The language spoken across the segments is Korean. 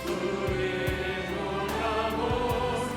우리 돌아보사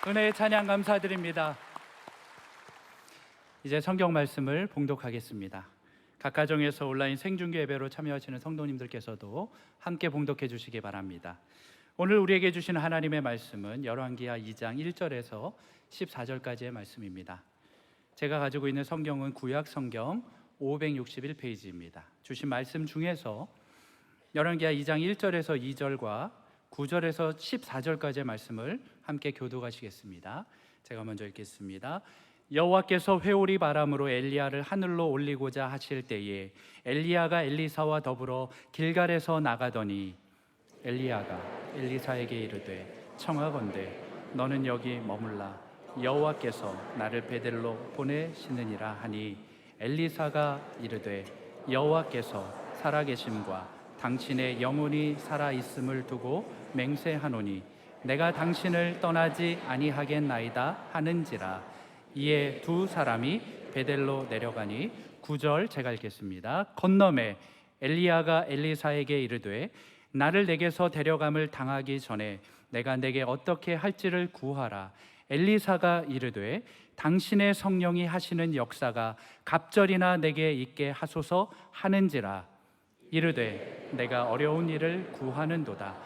은혜의 찬양 감사드립니다. 이제 성경 말씀을 봉독하겠습니다. 각 가정에서 온라인 생중계 예배로 참여하시는 성도님들께서도 함께 봉독해 주시기 바랍니다. 오늘 우리에게 주신 하나님의 말씀은 열왕기하 2장 1절에서 14절까지의 말씀입니다. 제가 가지고 있는 성경은 구약 성경 561페이지입니다. 주신 말씀 중에서 열왕기하 2장 1절에서 2절과 9절에서 14절까지의 말씀을 함께 교독하시겠습니다. 제가 먼저 읽겠습니다. 여호와께서 회오리 바람으로 엘리야를 하늘로 올리고자 하실 때에 엘리야가 엘리사와 더불어 길갈에서 나가더니 엘리야가 엘리사에게 이르되 청하건대 너는 여기 머물라 여호와께서 나를 베델로 보내시느니라 하니 엘리사가 이르되 여호와께서 살아계심과 당신의 영혼이 살아있음을 두고 맹세하노니 내가 당신을 떠나지 아니하겠나이다 하는지라. 이에 두 사람이 베델로 내려가니 9절 제가 읽겠습니다. 건너매 엘리야가 엘리사에게 이르되 나를 내게서 데려감을 당하기 전에 내가 내게 어떻게 할지를 구하라. 엘리사가 이르되 당신의 성령이 하시는 역사가 갑절이나 내게 있게 하소서 하는지라. 이르되 내가 어려운 일을 구하는도다.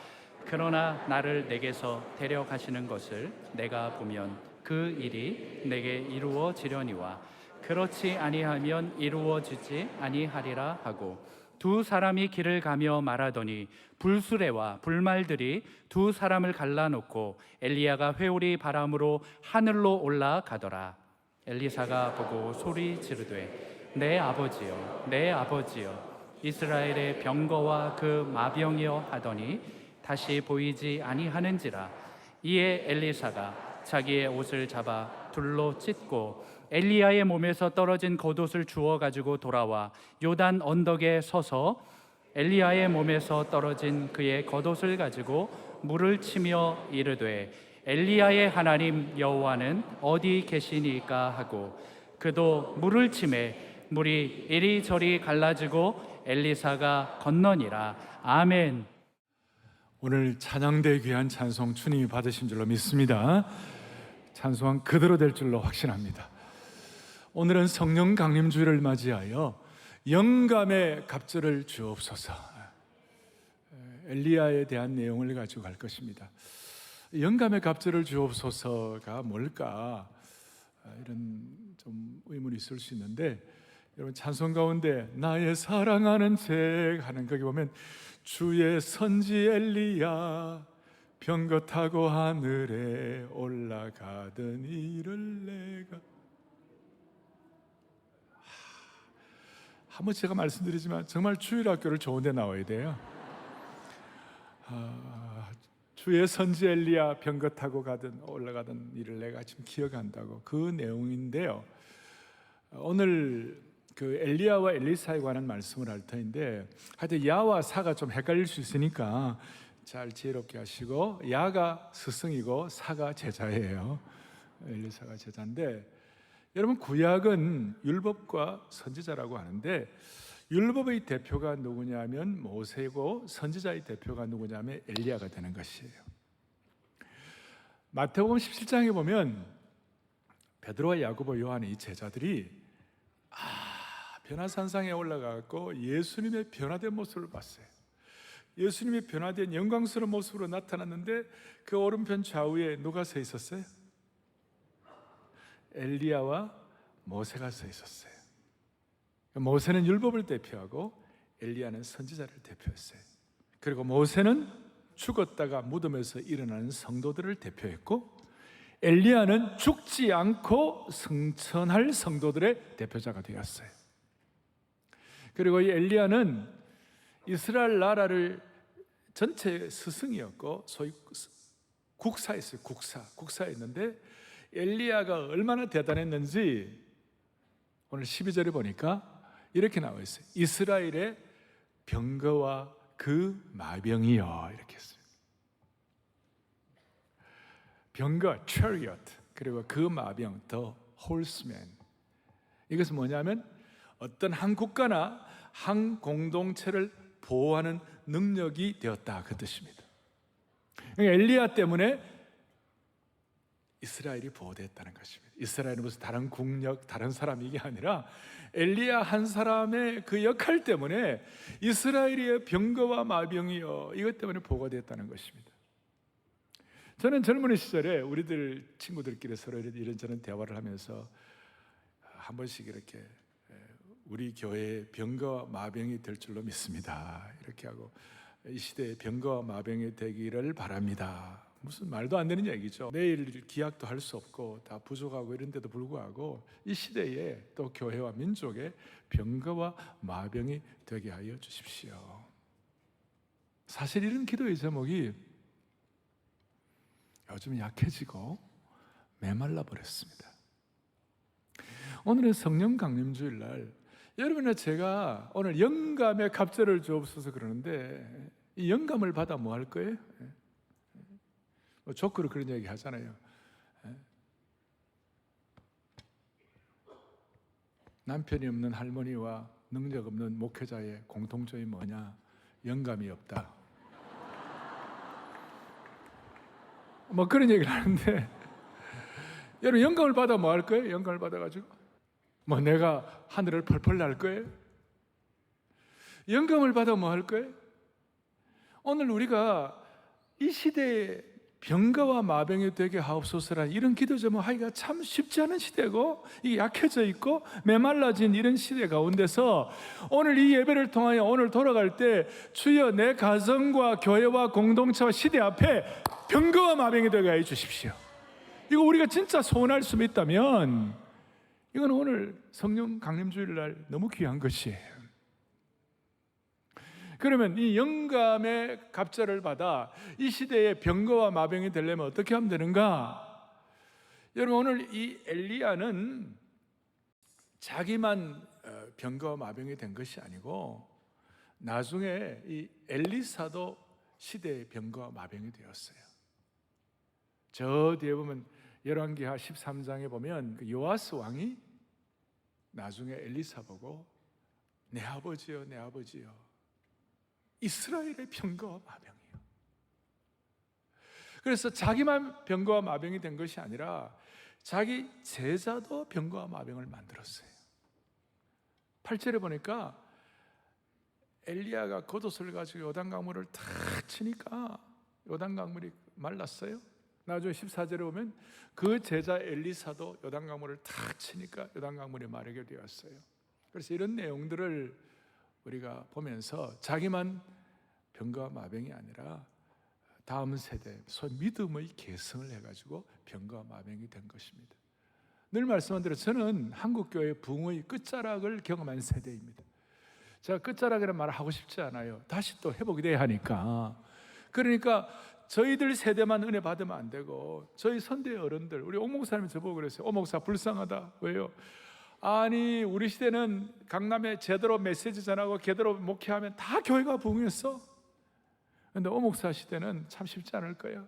그러나 나를 내게서 데려가시는 것을 내가 보면 그 일이 내게 이루어지려니와 그렇지 아니하면 이루어지지 아니하리라 하고 두 사람이 길을 가며 말하더니 불수레와 불말들이 두 사람을 갈라놓고 엘리야가 회오리 바람으로 하늘로 올라가더라. 엘리사가 보고 소리 지르되 내 아버지여 내 아버지여 이스라엘의 병거와 그 마병이여 하더니 다시 보이지 아니하는지라. 이에 엘리사가 자기의 옷을 잡아 둘로 찢고 엘리야의 몸에서 떨어진 겉옷을 주워 가지고 돌아와 요단 언덕에 서서 엘리야의 몸에서 떨어진 그의 겉옷을 가지고 물을 치며 이르되 엘리야의 하나님 여호와는 어디 계시니까 하고 그도 물을 치매 물이 이리저리 갈라지고 엘리사가 건너니라. 아멘. 오늘 찬양대 귀한 찬송 주님이 받으신 줄로 믿습니다. 찬송은 그대로 될 줄로 확신합니다. 오늘은 성령 강림주일을 맞이하여 영감의 갑절을 주옵소서, 엘리야에 대한 내용을 가지고 갈 것입니다. 영감의 갑절을 주옵소서가 뭘까, 이런 좀 의문이 있을 수 있는데, 여러분 찬송 가운데 나의 사랑하는 책 하는 거기 보면 주의 선지 엘리야 병거 타고 하늘에 올라가던 이를 내가, 한번 제가 말씀드리지만 정말 주일학교를 좋은 데 나와야 돼요. 주의 선지 엘리야 병거 타고 올라가던 일을 내가 지금 기억한다고, 그 내용인데요. 오늘 그 엘리야와 엘리사에 관한 말씀을 할 터인데, 하여튼 야와 사가 좀 헷갈릴 수 있으니까 잘 지혜롭게 하시고, 야가 스승이고 사가 제자예요. 엘리사가 제자인데, 여러분 구약은 율법과 선지자라고 하는데, 율법의 대표가 누구냐면 모세고 선지자의 대표가 누구냐면 엘리야가 되는 것이에요. 마태복음 17장에 보면 베드로와 야고보 요한의 이 제자들이 변화산상에 올라가고 예수님의 변화된 모습을 봤어요. 예수님의 변화된 영광스러운 모습으로 나타났는데 그 오른편 좌우에 누가 서 있었어요? 엘리야와 모세가 서 있었어요. 모세는 율법을 대표하고 엘리야는 선지자를 대표했어요. 그리고 모세는 죽었다가 무덤에서 일어나는 성도들을 대표했고, 엘리야는 죽지 않고 승천할 성도들의 대표자가 되었어요. 그리고 이 엘리야는 이스라엘 나라를 전체 스승이었고, 소위 국사였어요. 국사였는데 엘리야가 얼마나 대단했는지 오늘 12절에 보니까 이렇게 나와 있어요. 이스라엘의 병거와 그 마병이여, 이렇게 했어요. 병거, chariot, 그리고 그 마병, the horseman. 이것은 뭐냐면 어떤 한 국가나 한 공동체를 보호하는 능력이 되었다, 그 뜻입니다. 엘리야 때문에 이스라엘이 보호되었다는 것입니다. 이스라엘은 무슨 다른 국력, 다른 사람 이게 아니라 엘리야 한 사람의 그 역할 때문에 이스라엘의 병거와 마병이요, 이것 때문에 보호가 되었다는 것입니다. 저는 젊은 시절에 우리들 친구들끼리 서로 이런저런 대화를 하면서 한 번씩 이렇게 우리 교회의 병거와 마병이 될 줄로 믿습니다, 이렇게 하고, 이 시대에 병거와 마병이 되기를 바랍니다. 무슨 말도 안 되는 얘기죠. 내일 기약도 할 수 없고 다 부족하고 이런데도 불구하고 이 시대에 또 교회와 민족의 병거와 마병이 되게 하여 주십시오. 사실 이런 기도의 제목이 요즘 약해지고 메말라 버렸습니다. 오늘은 성령 강림주일 날, 여러분과 제가 오늘 영감의 갑절을 주옵소서 그러는데, 이 영감을 받아 뭐 할 거예요? 조크로 그런 얘기 하잖아요. 남편이 없는 할머니와 능력 없는 목회자의 공통점이 뭐냐? 영감이 없다. 뭐 그런 얘기를 하는데, 여러분 영감을 받아 뭐 할 거예요? 영감을 받아가지고 뭐 내가 하늘을 펄펄 날 거예요? 영감을 받아 뭐 할 거예요? 오늘 우리가 이 시대에 병거와 마병이 되게 하옵소서라는 이런 기도 제목 하기가 참 쉽지 않은 시대고, 이게 약해져 있고 메말라진 이런 시대 가운데서 오늘 이 예배를 통하여 오늘 돌아갈 때 주여 내 가정과 교회와 공동체와 시대 앞에 병거와 마병이 되게 해 주십시오. 이거 우리가 진짜 소원할 수 있다면 이건 오늘 성령 강림주일 날 너무 귀한 것이에요. 그러면 이 영감의 갑절을 받아 이 시대의 병거와 마병이 되려면 어떻게 하면 되는가? 여러분 오늘 이 엘리야는 자기만 병거와 마병이 된 것이 아니고 나중에 이 엘리사도 시대의 병거와 마병이 되었어요. 저 뒤에 보면 열왕기하 13장에 보면 그 요아스 왕이 나중에 엘리사 보고 내 아버지요, 내 아버지요, 이스라엘의 병거와 마병이요. 그래서 자기만 병거와 마병이 된 것이 아니라 자기 제자도 병거와 마병을 만들었어요. 8절에 보니까 엘리야가 겉옷을 가지고 요단강물을 탁 치니까 요단강물이 말랐어요. 나중에 14절에 보면 그 제자 엘리사도 요단강물을 탁 치니까 요단강물이 마르게 되었어요. 그래서 이런 내용들을 우리가 보면서 자기만 병거와 마병이 아니라 다음 세대, 소위 믿음의 계승을 해가지고 병거와 마병이 된 것입니다. 늘 말씀한 대로 저는 한국교회 부흥의 끝자락을 경험한 세대입니다. 제가 끝자락이라는 말을 하고 싶지 않아요. 다시 또 회복이 돼야 하니까. 그러니까 저희들 세대만 은혜 받으면 안 되고 저희 선대 어른들, 우리 옥 목사님이 저보고 그랬어요. 옥 목사 불쌍하다. 왜요? 아니 우리 시대는 강남에 제대로 메시지 전하고 제대로 목회하면 다 교회가 부흥했어. 그런데 옥 목사 시대는 참 쉽지 않을 거예요.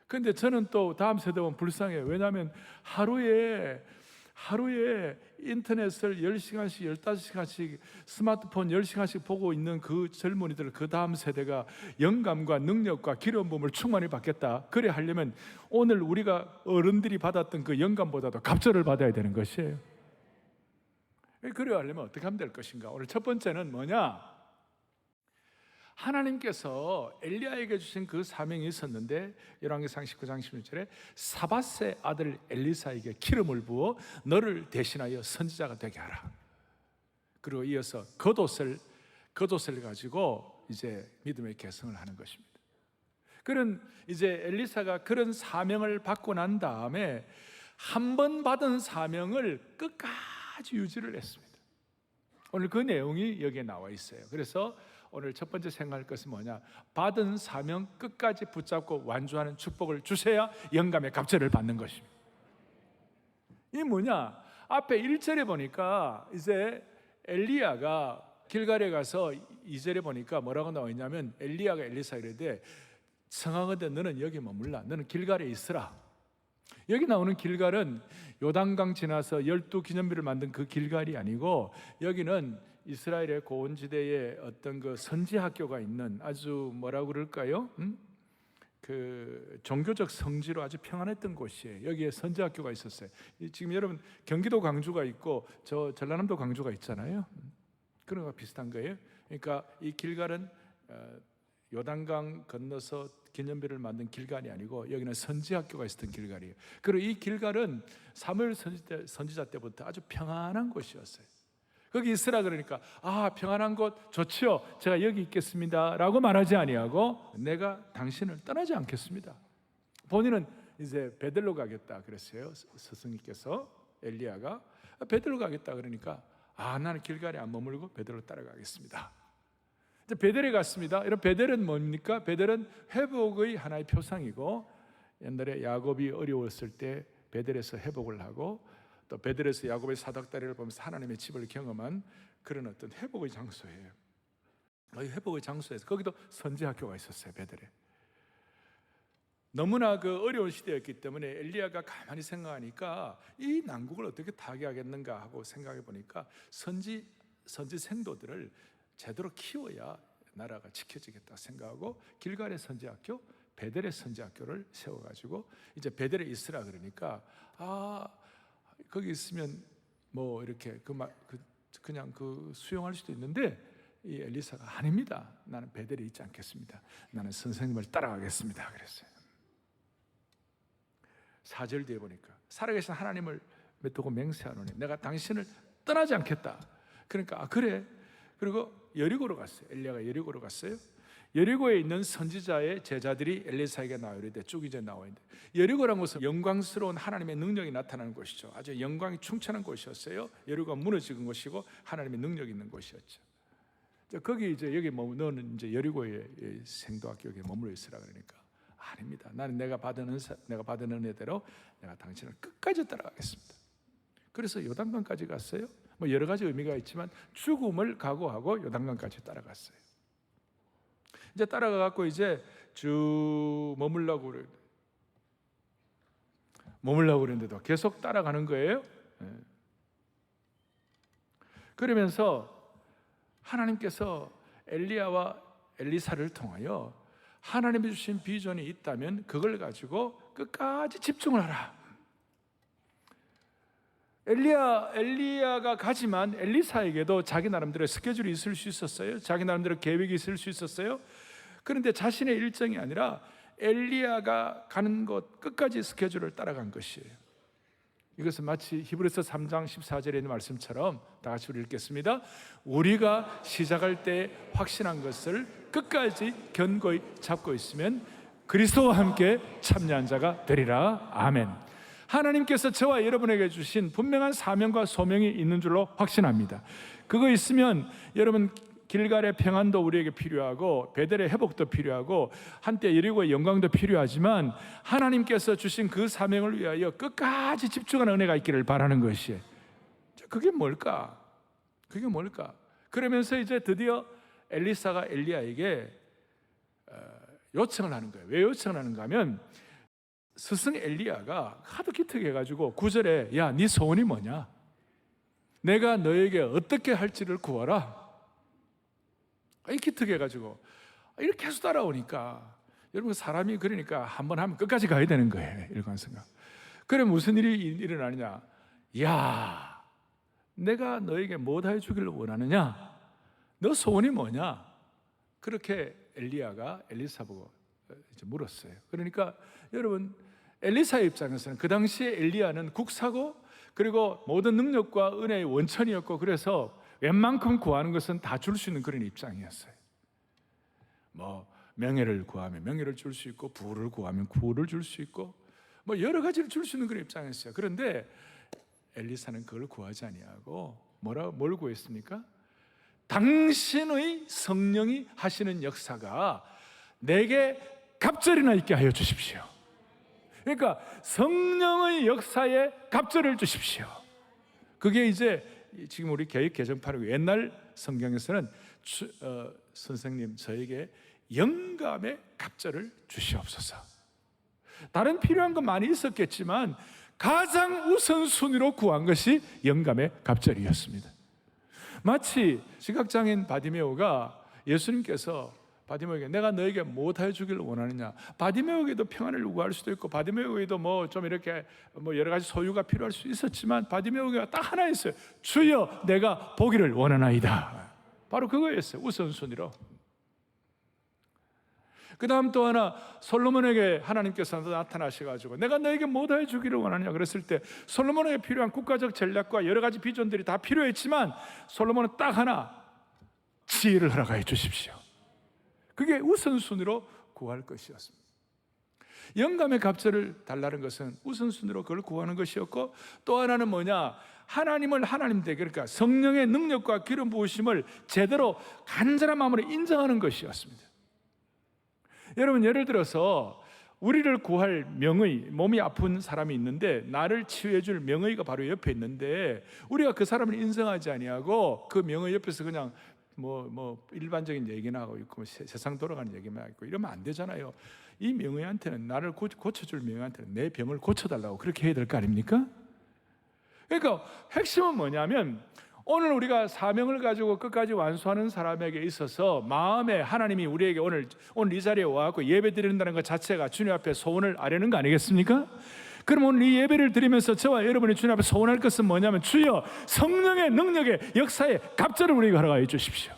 그런데 저는 또 다음 세대 보면 불쌍해요. 왜냐하면 하루에 인터넷을 10시간씩 15시간씩 스마트폰 10시간씩 보고 있는 그 젊은이들, 그 다음 세대가 영감과 능력과 기름 부음을 충만히 받겠다. 그래 하려면 오늘 우리가 어른들이 받았던 그 영감보다도 갑절을 받아야 되는 것이에요. 그래 하려면 어떻게 하면 될 것인가? 오늘 첫 번째는 뭐냐? 하나님께서 엘리야에게 주신 그 사명이 있었는데 열왕기상 19장 16절에 사밧의 아들 엘리사에게 기름을 부어 너를 대신하여 선지자가 되게 하라. 그리고 이어서 겉옷을 가지고 이제 믿음의 계승을 하는 것입니다. 그런 이제 엘리사가 그런 사명을 받고 난 다음에 한 번 받은 사명을 끝까지 유지를 했습니다. 오늘 그 내용이 여기에 나와 있어요. 그래서 오늘 첫 번째 생각할 것은 뭐냐? 받은 사명 끝까지 붙잡고 완주하는 축복을 주셔야 영감의 갑절을 받는 것입니다. 이 뭐냐? 앞에 1절에 보니까 이제 엘리야가 길갈에 가서 2절에 보니까 뭐라고 나와 있냐면 엘리야가 엘리사에게 이르되 청하거든 너는 여기 머물라. 너는 길갈에 있으라. 여기 나오는 길갈은 요단강 지나서 12기념비를 만든 그 길갈이 아니고 여기는 이스라엘의 고원지대에 어떤 그 선지학교가 있는 아주 뭐라고 그럴까요? 그 종교적 성지로 아주 평안했던 곳이에요. 여기에 선지학교가 있었어요. 지금 여러분 경기도 광주가 있고 저 전라남도 광주가 있잖아요. 그런 거 비슷한 거예요. 그러니까 이 길갈은 요단강 건너서 기념비를 만든 길갈이 아니고 여기는 선지학교가 있었던 길갈이에요. 그리고 이 길갈은 사무엘 선지자 때부터 아주 평안한 곳이었어요. 거기 있으라 그러니까 평안한 곳 좋지요. 제가 여기 있겠습니다 라고 말하지 아니하고 내가 당신을 떠나지 않겠습니다. 본인은 이제 베들로 가겠다 그랬어요. 스승님께서 엘리야가 베들로 가겠다 그러니까 나는 길갈에 안 머물고 베들로 따라가겠습니다. 이제 베델에 갔습니다. 이런 베델은 뭡니까? 베델은 회복의 하나의 표상이고 옛날에 야곱이 어려웠을 때 베델에서 회복을 하고 또 베델에서 야곱의 사닥다리를 보면서 하나님의 집을 경험한 그런 어떤 회복의 장소예요. 이 회복의 장소에서 거기도 선지학교가 있었어요. 베델에. 너무나 그 어려운 시대였기 때문에 엘리야가 가만히 생각하니까 이 난국을 어떻게 타개하겠는가 하고 생각해 보니까 선지 생도들을 제대로 키워야 나라가 지켜지겠다 생각하고 길갈의 선지학교, 베델의 선지학교를 세워가지고 이제 베델에 있으라 그러니까 거기 있으면 뭐 이렇게 그냥 수용할 수도 있는데 이 엘리사가 아닙니다. 나는 베델에 있지 않겠습니다. 나는 선생님을 따라가겠습니다. 그랬어요. 4절 뒤에 보니까 살아계신 하나님을 두고 맹세하노니 내가 당신을 떠나지 않겠다. 그러니까 그래. 그리고 여리고로 갔어요. 엘리야가 여리고로 갔어요. 여리고에 있는 선지자의 제자들이 엘리사에게 나오는데 쭉 이제 나와 있는데 여리고라는 곳은 영광스러운 하나님의 능력이 나타나는 곳이죠. 아주 영광이 충천한 곳이었어요. 여리고가 무너진 곳이고 하나님의 능력이 있는 곳이었죠. 거기 이제 여기 너는 이제 여리고의 생도학교에 머물러 있으라 그러니까 아닙니다. 나는 내가 받은 은혜대로 내가 당신을 끝까지 따라가겠습니다. 그래서 요단강까지 갔어요. 뭐 여러 가지 의미가 있지만 죽음을 각오하고 요단강까지 따라갔어요. 이제 따라가갖고 이제 쭉 머물라고 그랬는데도 계속 따라가는 거예요. 그러면서 하나님께서 엘리야와 엘리사를 통하여 하나님이 주신 비전이 있다면 그걸 가지고 끝까지 집중을 하라. 엘리야가 가지만 엘리사에게도 자기 나름대로 스케줄이 있을 수 있었어요. 자기 나름대로 계획이 있을 수 있었어요. 그런데 자신의 일정이 아니라 엘리야가 가는 곳 끝까지 스케줄을 따라간 것이에요. 이것은 마치 히브리서 3장 14절에 있는 말씀처럼 다 같이 우리 읽겠습니다. 우리가 시작할 때 확신한 것을 끝까지 견고히 잡고 있으면 그리스도와 함께 참여한 자가 되리라. 아멘. 하나님께서 저와 여러분에게 주신 분명한 사명과 소명이 있는 줄로 확신합니다. 그거 있으면 여러분 길갈의 평안도 우리에게 필요하고 베델의 회복도 필요하고 한때 여리고의 영광도 필요하지만 하나님께서 주신 그 사명을 위하여 끝까지 집중하는 은혜가 있기를 바라는 것이에요. 그게 뭘까? 그러면서 이제 드디어 엘리사가 엘리야에게 요청을 하는 거예요. 왜 요청을 하는가 하면 스승 엘리야가 하도 기특해가지고 9절에 야, 네 소원이 뭐냐? 내가 너에게 어떻게 할지를 구하라. 기특해가지고 이렇게 계속 따라오니까 여러분 사람이 그러니까 한번 하면 끝까지 가야 되는 거예요. 이런 생각. 그래 무슨 일이 일어나느냐? 야, 내가 너에게 뭐 다 해주기를 원하느냐? 너 소원이 뭐냐? 그렇게 엘리야가 엘리사 보고 이제 물었어요. 그러니까 여러분 엘리사의 입장에서는 그 당시에 엘리야는 국사고 그리고 모든 능력과 은혜의 원천이었고 그래서 웬만큼 구하는 것은 다 줄 수 있는 그런 입장이었어요. 뭐 명예를 구하면 명예를 줄 수 있고, 부를 구하면 부를 줄 수 있고, 뭐 여러 가지를 줄 수 있는 그런 입장이었어요. 그런데 엘리사는 그걸 구하지 아니하고 뭘 구했습니까? 당신의 성령이 하시는 역사가 내게 갑절이나 있게 하여 주십시오. 그러니까 성령의 역사에 갑절을 주십시오. 그게 이제 지금 우리 개역 개정판이고, 옛날 성경에서는 선생님 저에게 영감의 갑절을 주시옵소서. 다른 필요한 건 많이 있었겠지만 가장 우선순위로 구한 것이 영감의 갑절이었습니다. 마치 시각장애인 바디메오가 예수님께서 바디메오에게 내가 너에게 무엇하여 주기를 원하느냐, 바디메오에게도 평안을 요구할 수도 있고, 바디메오에게도 뭐 좀 이렇게 뭐 여러 가지 소유가 필요할 수 있었지만, 바디메오가 딱 하나 있어요. 주여 내가 보기를 원하나이다. 바로 그거였어요. 우선순위로. 그 다음 또 하나, 솔로몬에게 하나님께서 나타나셔가지고 내가 너에게 무엇하여 주기를 원하냐 그랬을 때, 솔로몬에게 필요한 국가적 전략과 여러 가지 비전들이 다 필요했지만 솔로몬은 딱 하나, 지혜를 허락하여 주십시오. 그게 우선순위로 구할 것이었습니다. 영감의 갑절을 달라는 것은 우선순위로 그걸 구하는 것이었고, 또 하나는 뭐냐, 하나님을 하나님되게, 그러니까 성령의 능력과 기름 부으심을 제대로 간절한 마음으로 인정하는 것이었습니다. 여러분, 예를 들어서 우리를 구할 명의, 몸이 아픈 사람이 있는데 나를 치유해 줄 명의가 바로 옆에 있는데, 우리가 그 사람을 인정하지 아니하고 그 명의 옆에서 그냥 뭐 일반적인 얘기나 하고 있고, 세상 돌아가는 얘기만 하고 이러면 안 되잖아요. 이 명의한테는, 나를 고쳐줄 명의한테는 내 병을 고쳐달라고 그렇게 해야 될 거 아닙니까? 그러니까 핵심은 뭐냐면, 오늘 우리가 사명을 가지고 끝까지 완수하는 사람에게 있어서 마음에 하나님이 우리에게 오늘 이 자리에 와서 예배 드린다는 것 자체가 주님 앞에 소원을 아뢰는 거 아니겠습니까? 그럼 오늘 이 예배를 드리면서 저와 여러분이 주님 앞에 소원할 것은 뭐냐면, 주여 성령의 능력의 역사에 갑절을 우리에게 허락하여 주십시오.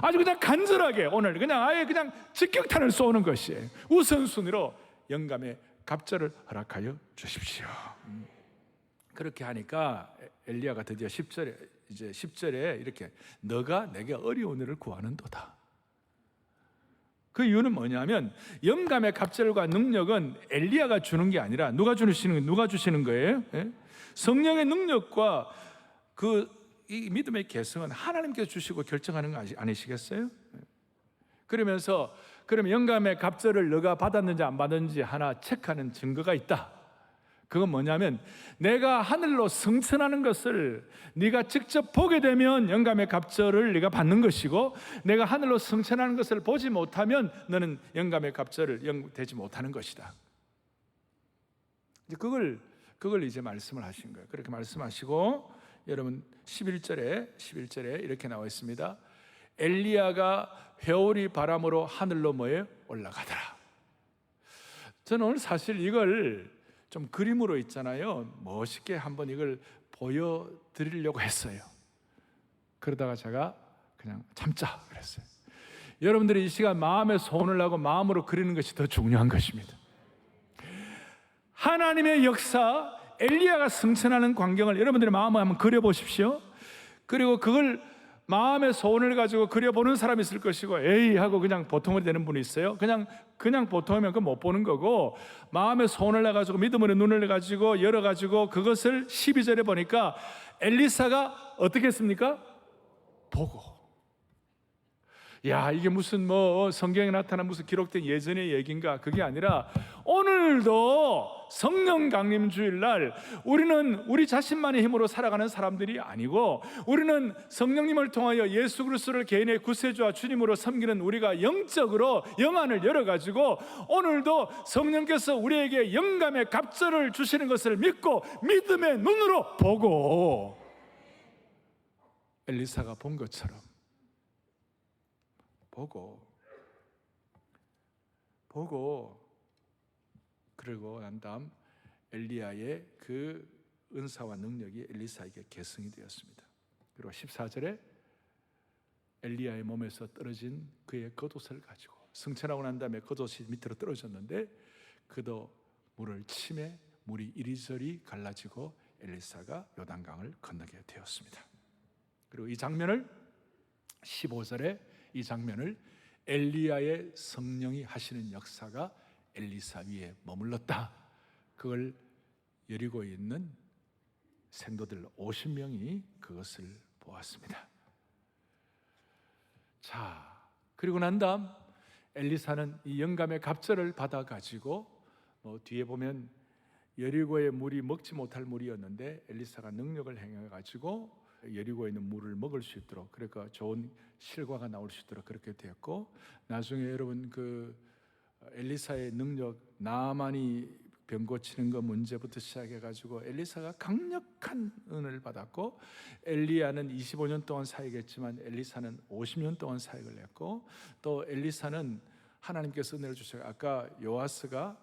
아주 그냥 간절하게 오늘 그냥 아예 그냥 직격탄을 쏘는 것이 우선순위로 영감의 갑절을 허락하여 주십시오. 그렇게 하니까 엘리야가 드디어 10절에 이렇게, 너가 내게 어려운 일을 구하는도다. 그 이유는 뭐냐면, 영감의 갑절과 능력은 엘리야가 주는 게 아니라 누가 주시는 거예요? 예? 성령의 능력과 이 믿음의 개성은 하나님께서 주시고 결정하는 거 아니시겠어요? 그러면서, 그러면 영감의 갑절을 너가 받았는지 안 받았는지 하나 체크하는 증거가 있다. 그건 뭐냐면, 내가 하늘로 승천하는 것을 네가 직접 보게 되면 영감의 갑절을 네가 받는 것이고, 내가 하늘로 승천하는 것을 보지 못하면 너는 영감의 갑절을 되지 못하는 것이다. 이제 그걸 이제 말씀을 하신 거예요. 그렇게 말씀하시고, 여러분 11절에 이렇게 나와 있습니다. 엘리야가 회오리 바람으로 하늘로 올라가더라. 저는 오늘 사실 이걸 좀 그림으로 있잖아요, 멋있게 한번 이걸 보여드리려고 했어요. 그러다가 제가 그냥 참자 그랬어요. 여러분들이 이 시간 마음에 소원을 하고 마음으로 그리는 것이 더 중요한 것입니다. 하나님의 역사, 엘리야가 승천하는 광경을 여러분들의 마음에 한번 그려보십시오. 그리고 그걸 마음의 소원을 가지고 그려보는 사람이 있을 것이고, 에이 하고 그냥 보통으로 되는 분이 있어요. 그냥 보통이면 그거 못 보는 거고, 마음의 소원을 해가지고 믿음으로 눈을 가지고 열어가지고 그것을 12절에 보니까 엘리사가 어떻게 했습니까? 보고. 야, 이게 무슨 성경에 나타난 무슨 기록된 예전의 얘기인가? 그게 아니라 오늘도 성령 강림 주일날 우리는 우리 자신만의 힘으로 살아가는 사람들이 아니고, 우리는 성령님을 통하여 예수 그리스도를 개인의 구세주와 주님으로 섬기는 우리가 영적으로 영안을 열어가지고 오늘도 성령께서 우리에게 영감의 갑절을 주시는 것을 믿고 믿음의 눈으로 보고, 엘리사가 본 것처럼 보고 그리고 난 다음 엘리야의 그 은사와 능력이 엘리사에게 계승이 되었습니다. 그리고 14절에 엘리야의 몸에서 떨어진 그의 겉옷을 가지고, 승천하고 난 다음에 겉옷이 밑으로 떨어졌는데 그도 물을 치매 물이 이리저리 갈라지고 엘리사가 요단강을 건너게 되었습니다. 그리고 이 장면을 15절에 이 장면을 엘리야의 성령이 하시는 역사가 엘리사 위에 머물렀다. 그걸 여리고에 있는 생도들 50명이 그것을 보았습니다. 자, 그리고 난 다음 엘리사는 이 영감의 갑절을 받아 가지고 뒤에 보면 여리고의 물이 먹지 못할 물이었는데 엘리사가 능력을 행해 가지고 여리고에 있는 물을 먹을 수 있도록, 그러니까 좋은 실과가 나올 수 있도록 그렇게 되었고, 나중에 여러분 그 엘리사의 능력, 나아만이 병 고치는 거 문제부터 시작해 가지고 엘리사가 강력한 은혜를 받았고, 엘리야는 25년 동안 사역했지만 엘리사는 50년 동안 사역을 했고, 또 엘리사는 하나님께서 은혜를 주셔서 아까 요아스가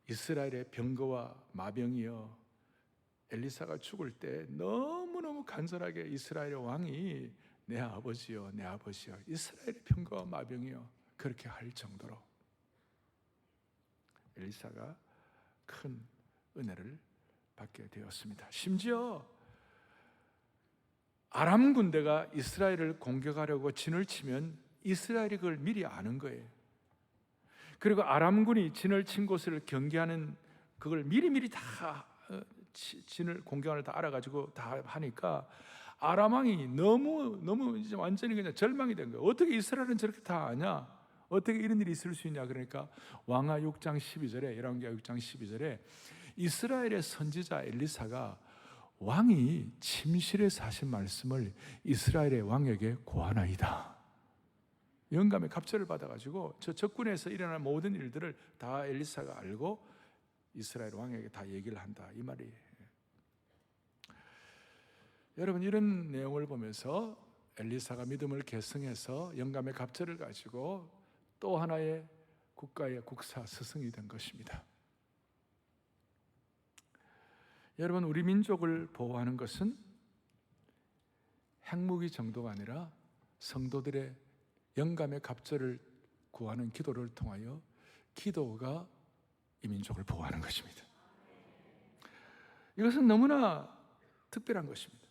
이스라엘의 병거와 마병이여, 엘리사가 죽을 때 너무너무 간절하게 이스라엘의 왕이 내 아버지여, 내 아버지여, 이스라엘의 병거와 마병이여 그렇게 할 정도로 엘리사가 큰 은혜를 받게 되었습니다. 심지어 아람 군대가 이스라엘을 공격하려고 진을 치면 이스라엘이 그걸 미리 아는 거예요. 그리고 아람군이 진을 친 곳을 경계하는 그걸 미리미리 다 진을 공격을 다 알아가지고 다 하니까 아람 왕이 너무 이제 완전히 그냥 절망이 된 거예요. 어떻게 이스라엘은 저렇게 다 아냐? 어떻게 이런 일이 있을 수 있냐? 그러니까 왕하 6장 12절에 열왕기하 6장 12절에 이스라엘의 선지자 엘리사가 왕이 침실에서 하신 말씀을 이스라엘의 왕에게 고하나이다. 영감의 갑절을 받아가지고 저 적군에서 일어난 모든 일들을 다 엘리사가 알고 이스라엘 왕에게 다 얘기를 한다, 이 말이에요. 여러분, 이런 내용을 보면서 엘리사가 믿음을 계승해서 영감의 갑절을 가지고 또 하나의 국가의 국사 스승이 된 것입니다. 여러분, 우리 민족을 보호하는 것은 핵무기 정도가 아니라 성도들의 영감의 갑절을 구하는 기도를 통하여 기도가 이 민족을 보호하는 것입니다. 이것은 너무나 특별한 것입니다.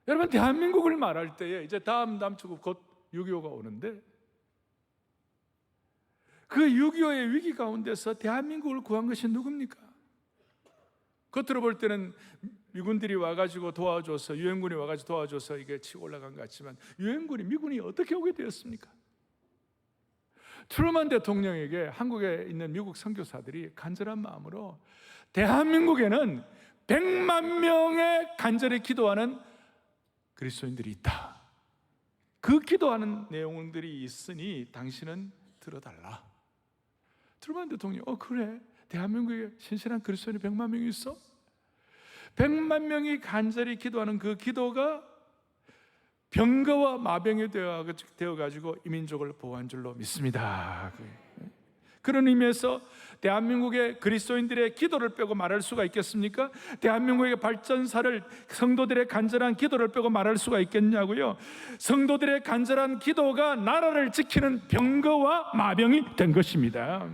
여러분, 대한민국을 말할 때에 이제 다음 주 곧 6.25가 오는데 그 6.25의 위기 가운데서 대한민국을 구한 것이 누굽니까? 겉으로 볼 때는 미군들이 와가지고 도와줘서, 유엔군이 와가지고 도와줘서 이게 치고 올라간 것 같지만 미군이 어떻게 오게 되었습니까? 트루먼 대통령에게 한국에 있는 미국 선교사들이 간절한 마음으로 대한민국에는 100만 명의 간절히 기도하는 그리스도인들이 있다. 그 기도하는 내용들이 있으니 당신은 들어달라. 트루먼 대통령이 그래? 대한민국에 신실한 그리스도인이 100만 명이 있어? 100만 명이 간절히 기도하는 그 기도가 병거와 마병이 되어가지고 이 민족을 보호한 줄로 믿습니다. 그런 의미에서 대한민국의 그리스도인들의 기도를 빼고 말할 수가 있겠습니까? 대한민국의 발전사를 성도들의 간절한 기도를 빼고 말할 수가 있겠냐고요? 성도들의 간절한 기도가 나라를 지키는 병거와 마병이 된 것입니다.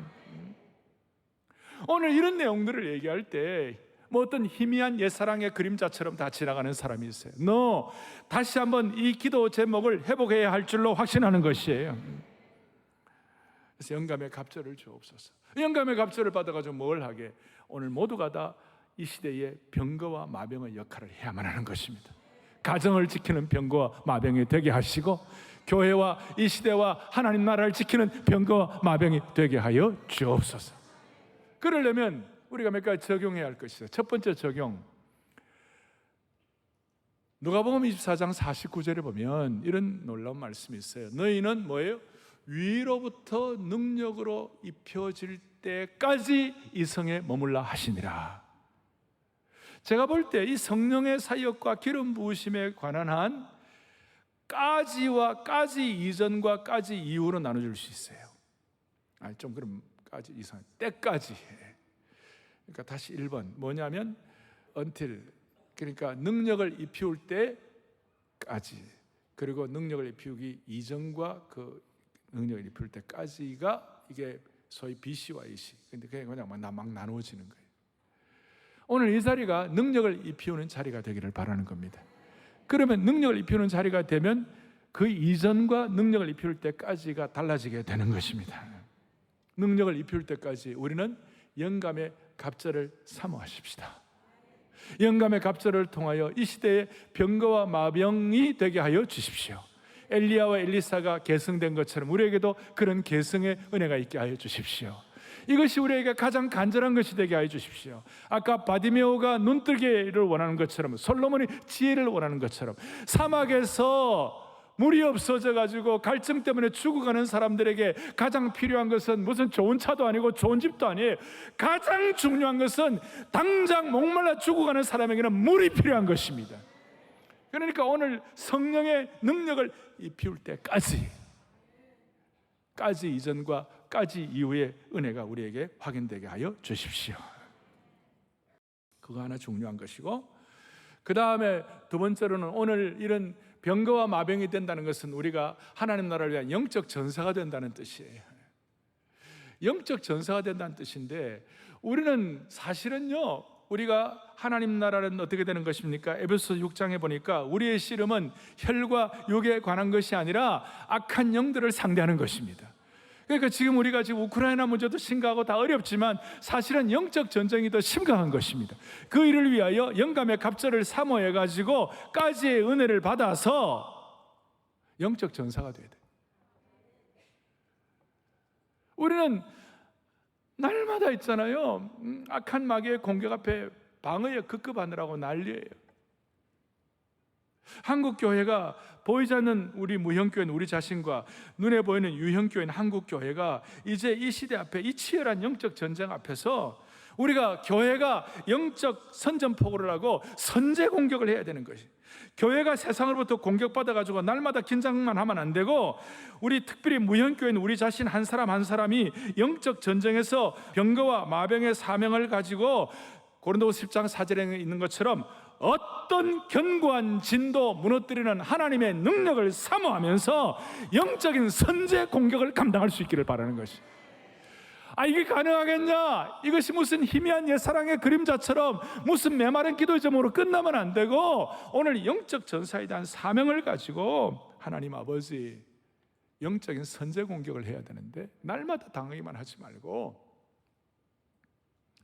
오늘 이런 내용들을 얘기할 때 어떤 희미한 옛사랑의 그림자처럼 다 지나가는 사람이 있어요. 다시 한번 이 기도 제목을 회복해야 할 줄로 확신하는 것이에요. 그래서 영감의 갑절을 주옵소서. 영감의 갑절을 받아가지고 뭘 하게? 오늘 모두가 다 이 시대의 병거와 마병의 역할을 해야만 하는 것입니다. 가정을 지키는 병거와 마병이 되게 하시고, 교회와 이 시대와 하나님 나라를 지키는 병거와 마병이 되게 하여 주옵소서. 그러려면 우리가 몇 가지 적용해야 할 것이죠. 첫 번째 적용, 누가복음 24장 49절에 보면 이런 놀라운 말씀이 있어요. 너희는 뭐예요? 위로부터 능력으로 입혀질 때까지 이 성에 머물라 하시니라. 제가 볼 때 이 성령의 사역과 기름 부으심에 관한 한 까지와 까지 이전과 까지 이후로 나눠줄 수 있어요. 좀 그럼 까지 이상 때까지. 그러니까 다시 1번 뭐냐면 until, 그러니까 능력을 입히울 때까지, 그리고 능력을 입히우기 이전과 그 능력을 입힐 때까지가 이게 소위 BC와 AC. 근데 그냥 막 나누어지는 거예요. 오늘 이 자리가 능력을 입히우는 자리가 되기를 바라는 겁니다. 그러면 능력을 입히는 자리가 되면 그 이전과 능력을 입힐 때까지가 달라지게 되는 것입니다. 능력을 입힐 때까지 우리는 영감의 갑절을 사모하십시다. 영감의 갑절을 통하여 이 시대의 병거와 마병이 되게 하여 주십시오. 엘리야와 엘리사가 계승된 것처럼 우리에게도 그런 계승의 은혜가 있게 하여 주십시오. 이것이 우리에게 가장 간절한 것이 되게 하여 주십시오. 아까 바디메오가 눈뜨기를 원하는 것처럼, 솔로몬이 지혜를 원하는 것처럼, 사막에서 물이 없어져 가지고 갈증 때문에 죽어가는 사람들에게 가장 필요한 것은 무슨 좋은 차도 아니고 좋은 집도 아니에요. 가장 중요한 것은 당장 목말라 죽어가는 사람에게는 물이 필요한 것입니다. 그러니까 오늘 성령의 능력을 입힐 때까지 이전과 까지 이후의 은혜가 우리에게 확인되게 하여 주십시오. 그거 하나 중요한 것이고, 그 다음에 두 번째로는 오늘 이런 병거와 마병이 된다는 것은 우리가 하나님 나라를 위한 영적 전사가 된다는 뜻이에요. 영적 전사가 된다는 뜻인데, 우리는 사실은요, 우리가 하나님 나라는 어떻게 되는 것입니까? 에베소 6장에 보니까 우리의 씨름은 혈과 육에 관한 것이 아니라 악한 영들을 상대하는 것입니다. 그러니까 지금 우리가 우크라이나 문제도 심각하고 다 어렵지만 사실은 영적 전쟁이 더 심각한 것입니다. 그 일을 위하여 영감의 갑절을 사모해 가지고 까지의 은혜를 받아서 영적 전사가 돼야 돼. 우리는 날마다 있잖아요, 악한 마귀의 공격 앞에 방어에 급급하느라고 난리예요. 한국 교회가 보이지 않는 우리 무형교회는 우리 자신과 눈에 보이는 유형교회는 한국 교회가 이제 이 시대 앞에 이 치열한 영적 전쟁 앞에서 우리가 교회가 영적 선전포고를 하고 선제 공격을 해야 되는 것이, 교회가 세상으로부터 공격받아 가지고 날마다 긴장만 하면 안 되고, 우리 특별히 무형교회는 우리 자신 한 사람 한 사람이 영적 전쟁에서 병거와 마병의 사명을 가지고 고린도후서 10장 4절에 있는 것처럼 어떤 견고한 진도 무너뜨리는 하나님의 능력을 사모하면서 영적인 선제 공격을 감당할 수 있기를 바라는 것이. 이게 가능하겠냐? 이것이 무슨 희미한 옛사랑의 그림자처럼 무슨 메마른 기도의 점으로 끝나면 안 되고, 오늘 영적 전사에 대한 사명을 가지고 하나님 아버지 영적인 선제 공격을 해야 되는데, 날마다 당하기만 하지 말고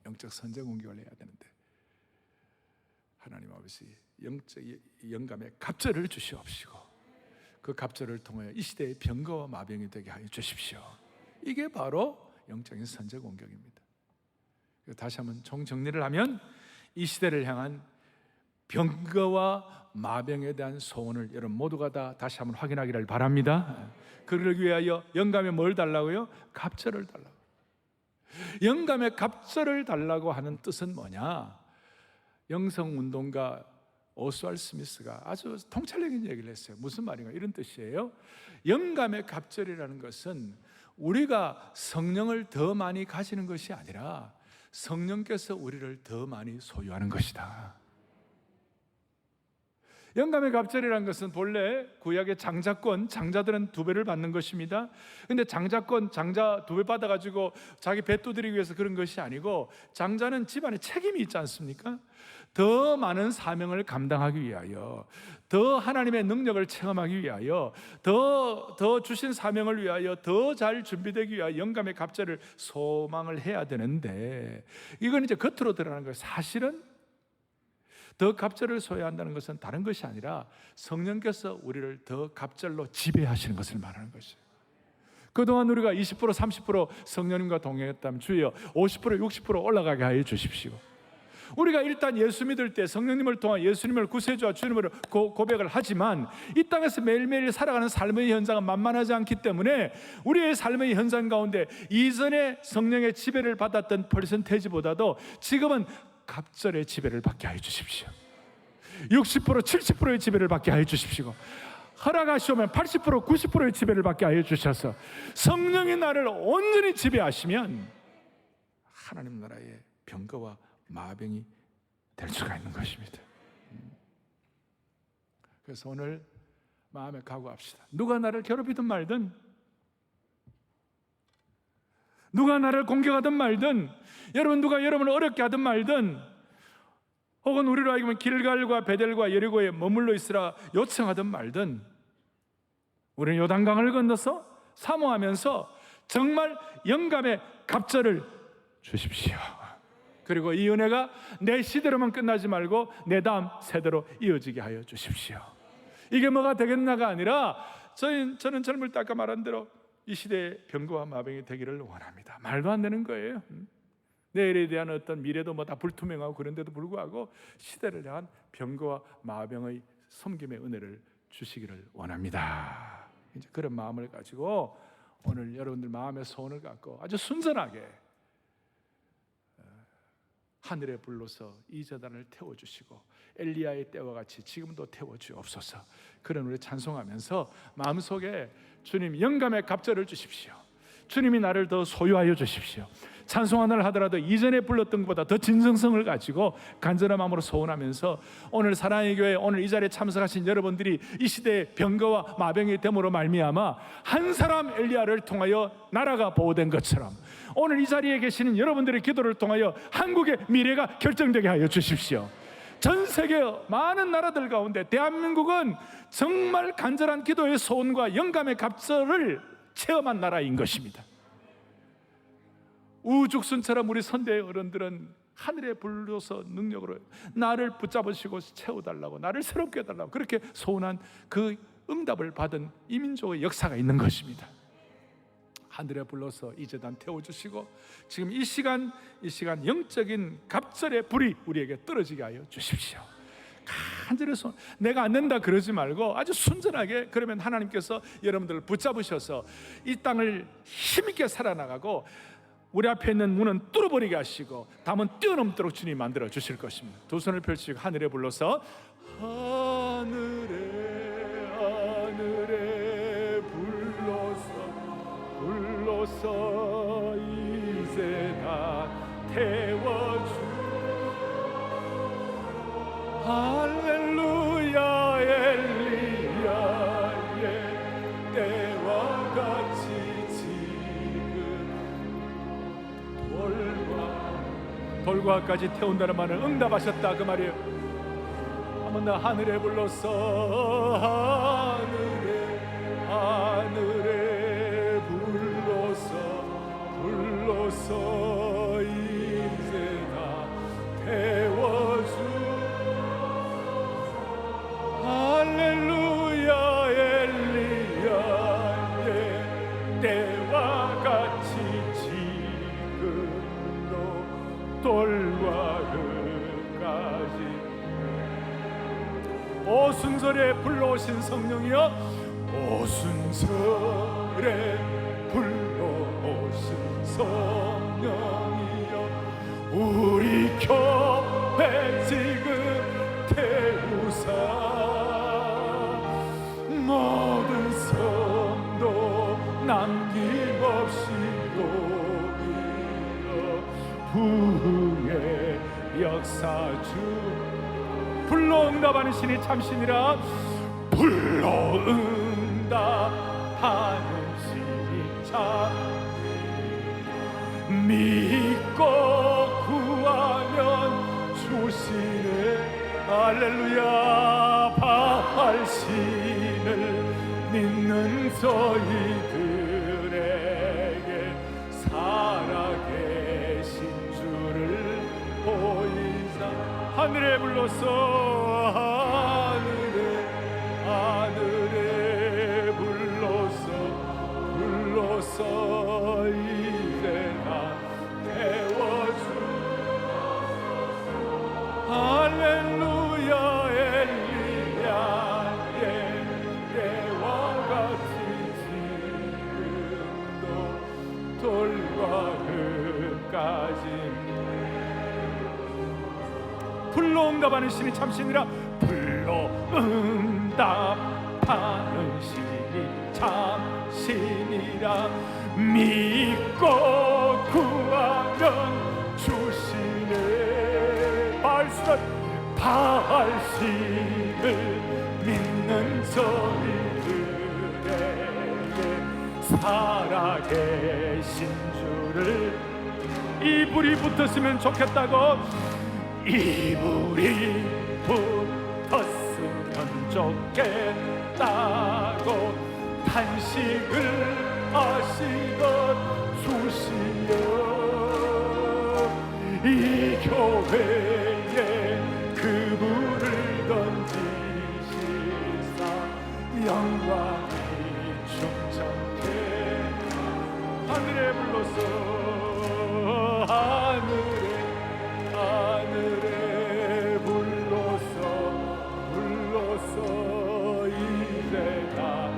영적 선제 공격을 해야 되는데, 하나님 아버지 영적 영감의 갑절을 주시옵시고 그 갑절을 통하여 이 시대의 병거와 마병이 되게 하여 주십시오. 이게 바로 영적인 선제 공격입니다. 다시 한번 총정리를 하면, 이 시대를 향한 병거와 마병에 대한 소원을 여러분 모두가 다 다시 한번 확인하기를 바랍니다. 그를 위하여 영감에 뭘 달라고요? 갑절을 달라고. 영감의 갑절을 달라고 하는 뜻은 뭐냐? 영성운동가 오스왈 스미스가 아주 통찰적인 얘기를 했어요. 무슨 말인가? 이런 뜻이에요. 영감의 갑절이라는 것은 우리가 성령을 더 많이 가지는 것이 아니라 성령께서 우리를 더 많이 소유하는 것이다. 영감의 갑절이라는 것은 본래 구약의 장자권, 장자들은 2배를 받는 것입니다. 근데 장자권, 장자 2배 받아가지고 자기 배 두드리기 위해서 그런 것이 아니고, 장자는 집안에 책임이 있지 않습니까? 더 많은 사명을 감당하기 위하여, 더 하나님의 능력을 체험하기 위하여, 더 주신 사명을 위하여 더 잘 준비되기 위하여 영감의 갑절을 소망을 해야 되는데, 이건 이제 겉으로 드러나는 거예요. 사실은 더 갑절을 소유한다는 것은 다른 것이 아니라 성령께서 우리를 더 갑절로 지배하시는 것을 말하는 것이에요. 그동안 우리가 20% 30% 성령님과 동행했다면 주여 50% 60% 올라가게 하여 주십시오. 우리가 일단 예수 믿을 때 성령님을 통한 예수님을 구세주와 주님으로 고백을 하지만, 이 땅에서 매일매일 살아가는 삶의 현장은 만만하지 않기 때문에 우리의 삶의 현장 가운데 이전에 성령의 지배를 받았던 퍼센테이지보다도 지금은 갑절의 지배를 받게 하여 주십시오. 60% 70%의 지배를 받게 하여 주십시오. 허락하시오면 80% 90%의 지배를 받게 하여 주셔서 성령이 나를 온전히 지배하시면 하나님 나라의 병거와 마병이 될 수가 있는 것입니다. 그래서 오늘 마음에 각오합시다. 누가 나를 괴롭히든 말든, 누가 나를 공격하든 말든, 여러분 누가 여러분을 어렵게 하든 말든, 혹은 우리로 하여금 길갈과 베델과 여리고에 머물러 있으라 요청하든 말든 우리는 요단강을 건너서 사모하면서 정말 영감의 갑절을 주십시오. 그리고 이 은혜가 내 시대로만 끝나지 말고 내 다음 세대로 이어지게 하여 주십시오. 이게 뭐가 되겠나가 아니라 저는 젊을 때 아까 말한 대로 이 시대의 병거와 마병이 되기를 원합니다. 말도 안 되는 거예요. 내일에 대한 어떤 미래도 뭐 다 불투명하고 그런데도 불구하고 시대를 향한 병거와 마병의 섬김의 은혜를 주시기를 원합니다. 이제 그런 마음을 가지고 오늘 여러분들 마음의 소원을 갖고 아주 순전하게 하늘에 불러서 이 재단을 태워주시고 엘리야의 때와 같이 지금도 태워주옵소서. 그런 우리 찬송하면서 마음속에 주님 영감의 갑절을 주십시오. 주님이 나를 더 소유하여 주십시오. 찬송하늘 하더라도 이전에 불렀던 것보다 더 진정성을 가지고 간절한 마음으로 소원하면서 오늘 사랑의 교회 오늘 이 자리에 참석하신 여러분들이 이 시대의 병거와 마병의 됨으로 말미암아 한 사람 엘리야를 통하여 나라가 보호된 것처럼 오늘 이 자리에 계시는 여러분들의 기도를 통하여 한국의 미래가 결정되게 하여 주십시오. 전 세계 많은 나라들 가운데 대한민국은 정말 간절한 기도의 소원과 영감의 갑절을 체험한 나라인 것입니다. 우죽순처럼 우리 선대의 어른들은 하늘에 불러서 능력으로 나를 붙잡으시고 채워달라고 나를 새롭게 해달라고 그렇게 소원한 그 응답을 받은 이민족의 역사가 있는 것입니다. 하늘에 불러서 이 재단 태워주시고 지금 이 시간 영적인 갑절의 불이 우리에게 떨어지게 하여 주십시오. 간절히 손 내가 안 된다 그러지 말고 아주 순전하게 그러면 하나님께서 여러분들을 붙잡으셔서 이 땅을 힘있게 살아나가고 우리 앞에 있는 문은 뚫어버리게 하시고 담은 뛰어넘도록 주님이 만들어 주실 것입니다. 두 손을 펼치고 하늘에 불러서 하늘에 불러서 이제 다 태워주 할렐루야 엘리야의 때와 같이 지금 돌과까지 태운다는 말은 응답하셨다 그 말이에요. 한번 더 하늘에 불러서 하늘에 불러서 이제 다 태워주 할렐루야 엘리야의 때와 같이 지금도 돌과 끝까지 오순절에 불러오신 성령이여 오순절에 불러오신 성령이여 우리 교회 지금 태우사 모든 성도 남김없이 녹이어 부흥의 역사주 불러응답하는 신이 참신이라 불러응답하는 신이 참 믿고 구하면 주시네 할렐루야 바알신을 믿는 저희들에게 살아계신 주를 보이사 하늘에 불러서 하늘에 불러서 이제 다 태워주 할렐루야 엘리야의 때와 같이 지금도 돌과 끝까지 불러응답하는 신이 참신이라 불러응답하는 신이 참신이라 믿고 구하면 주시네 바알신을 믿는 저희들에게 살아계신 주를 이 불이 붙었으면 좋겠다고 이불이 붙었으면 좋겠다고 탄식을 하시던 주시여 이 교회에 그분을 던지시사 영광이 충천케 하늘에 불러서 하늘에 불러서 이제 다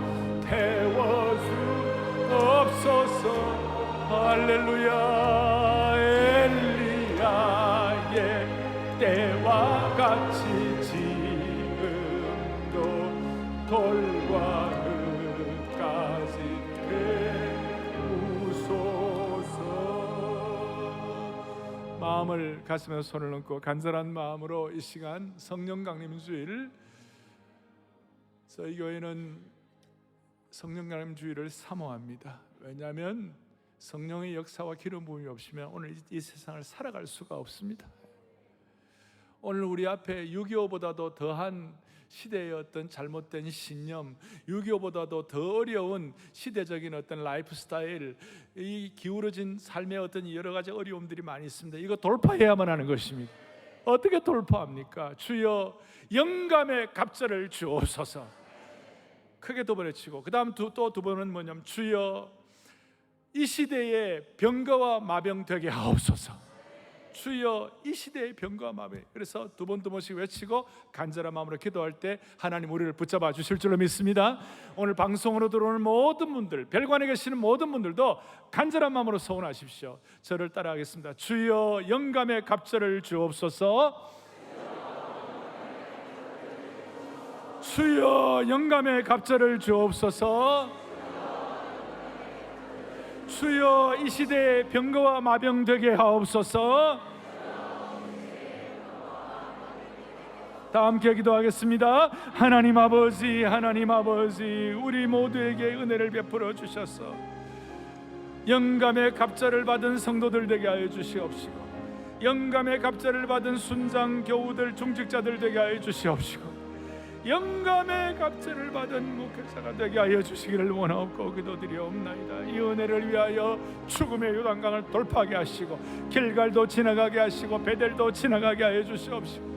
태워주옵소서. 할렐루야. 엘리야의 때와 같이 지금도 돌과 흙까지 태우소서. 마음을 가슴에 손을 얹고 간절한 마음으로 이 시간 성령 강림 주일, 저희 교회는 성령 강림 주일을 사모합니다. 왜냐하면 성령의 역사와 기름 부음이 없으면 오늘 이 세상을 살아갈 수가 없습니다. 오늘 우리 앞에 6.25보다도 더한 시대의 어떤 잘못된 신념, 6.25보다도 더 어려운 시대적인 어떤 라이프 스타일, 이 기울어진 삶의 어떤 여러 가지 어려움들이 많이 있습니다. 이거 돌파해야만 하는 것입니다. 어떻게 돌파합니까? 주여 영감의 갑절을 주옵소서. 크게 두 번 외치고, 그 다음 또 두 번은 뭐냐면, 주여 이 시대에 병거와 마병 되게 하옵소서. 주여 이 시대의 병거와 마병. 그래서 두 번씩 외치고 간절한 마음으로 기도할 때 하나님 우리를 붙잡아 주실 줄로 믿습니다. 오늘 방송으로 들어오는 모든 분들, 별관에 계시는 모든 분들도 간절한 마음으로 소원하십시오. 저를 따라하겠습니다. 주여 영감의 갑절을 주옵소서. 주여 영감의 갑절을 주옵소서. 주여 이 시대에 병거와 마병 되게 하옵소서. 다 함께 기도하겠습니다. 하나님 아버지, 하나님 아버지, 우리 모두에게 은혜를 베풀어 주셔서 영감의 갑절을 받은 성도들 되게 하여 주시옵시고, 영감의 갑절을 받은 순장 교우들 중직자들 되게 하여 주시옵시고, 영감의 갑절을 받은 목회자가 되게 하여 주시기를 원하옵고 기도드리옵나이다. 이 은혜를 위하여 죽음의 요단강을 돌파하게 하시고, 길갈도 지나가게 하시고, 베델도 지나가게 하여 주시옵시고,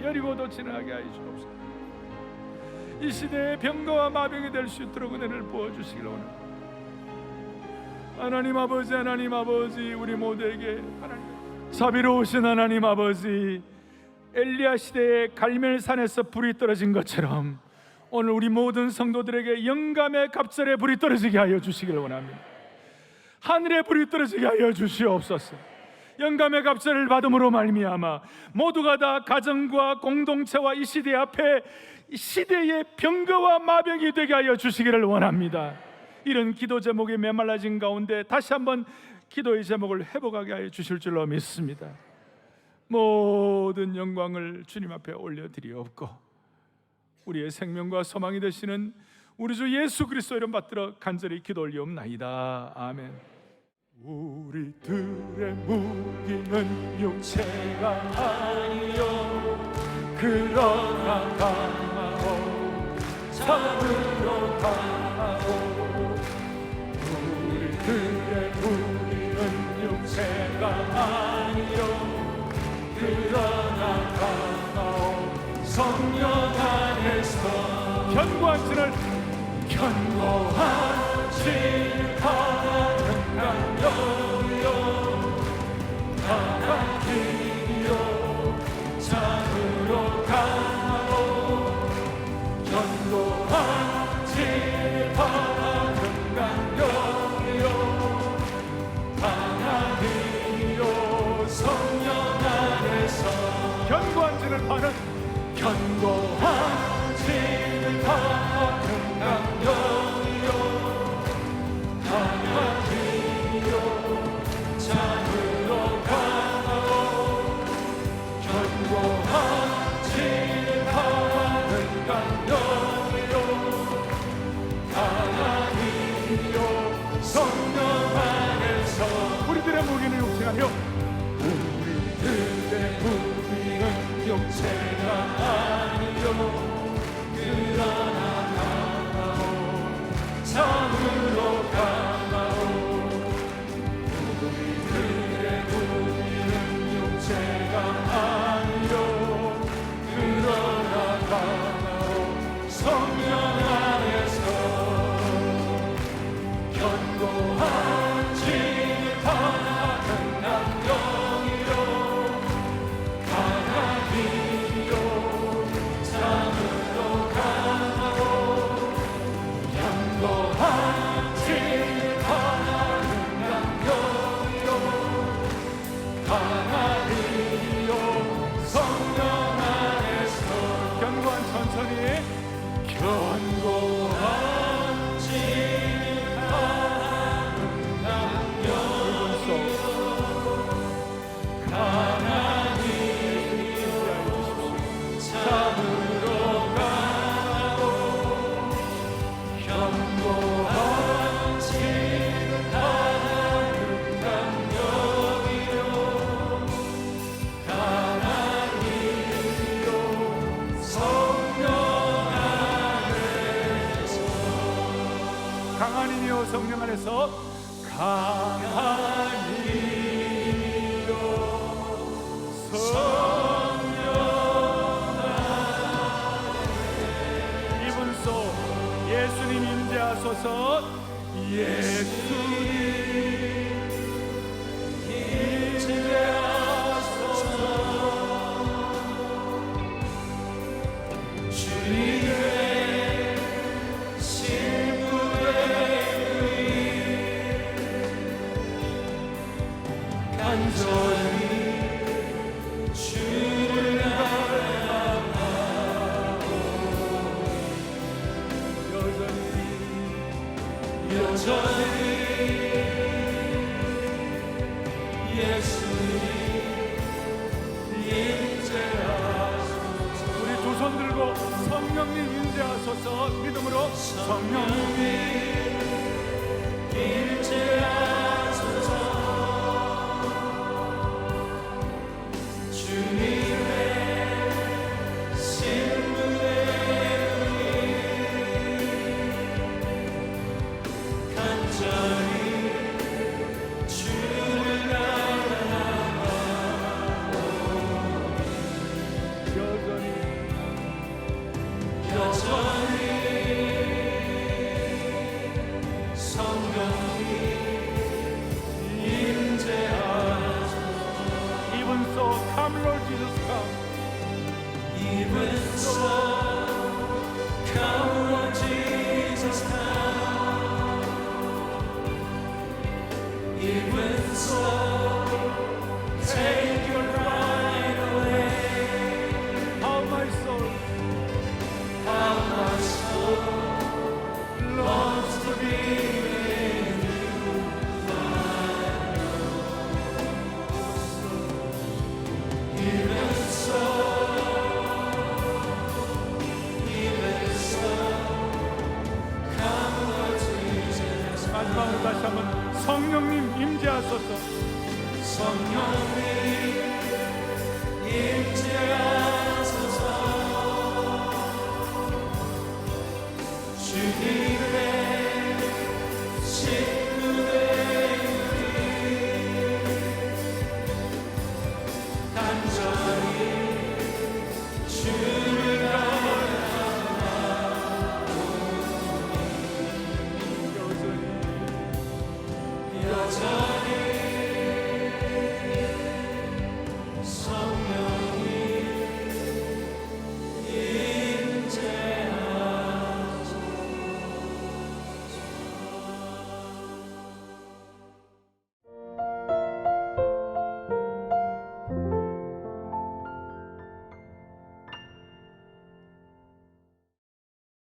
여리고도 지나가게 하여 주옵소서. 이 시대에 병거와 마병이 될 수 있도록 은혜를 부어주시기를 원합니다. 하나님 아버지, 하나님 아버지, 우리 모두에게 하나님 자비로우신 하나님 아버지, 엘리야 시대에 갈멜산에서 불이 떨어진 것처럼 오늘 우리 모든 성도들에게 영감의 갑절에 불이 떨어지게 하여 주시기를 원합니다. 하늘에 불이 떨어지게 하여 주시옵소서. 영감의 갑절을 받음으로 말미암아 모두가 다 가정과 공동체와 이 시대 앞에 시대의 병거와 마병이 되게 하여 주시기를 원합니다. 이런 기도 제목에 메말라진 가운데 다시 한번 기도의 제목을 회복하게 하여 주실 줄로 믿습니다. 모든 영광을 주님 앞에 올려드리옵고, 우리의 생명과 소망이 되시는 우리 주 예수 그리스도 이름 받들어 간절히 기도 올리옵나이다. 아멘. 우리들의 무기는 육체가 아니요 그러나 강하오 참으로 강하오. 우리들의 무기는 육체가 아니요 그러나 강하오 성령 안에서 견고한 진을 하는 강력이요 강한 길이요 참으로 강하오 견고한 진하는 강력이요 강한 길이요 성령 안에서 견고한 진을 파는 견고한 진을 파는 강력이요 강한 길이요 참으로 강하오 견고한 진 성령 안에서 견고한 진흙하는 남경이요 강한 힘이요 참으로 강하고 견고한 진흙하는 남경이요 강한 힘이요 성령 안에서 견고한 천천히 견고한 진흙하는 남경이요 강한 힘이요 참으로 강하고 견고한 진흙하는 남경이요 강한 힘이요 성령 안에서 강한 힘이요 성령 안에서 강한 힘이요 성령 이분 속 예수님 임재하소서 예수님 임재하소서 주님의 신부의 간절히 주를 갈망하고 여전히 예수님 임재하소서 우리 두 손 들고 성령님 임재하소서 믿음으로 성령님 임재하소서 주님의 신부의 간절히 주를 갈망하고 여전히 성령님 임재하소서 Even so, come Lord Jesus, come. Even so, come Lord Jesus, come. Even so, take your pride away. How my soul longs to be with you, my Lord. Even so, come Lord Jesus. 마지막으로 다시 한번 성령님 임재하소서. 성령님 임재하소서. 주님의 신부의 간절히 주를 갈망하고 여전히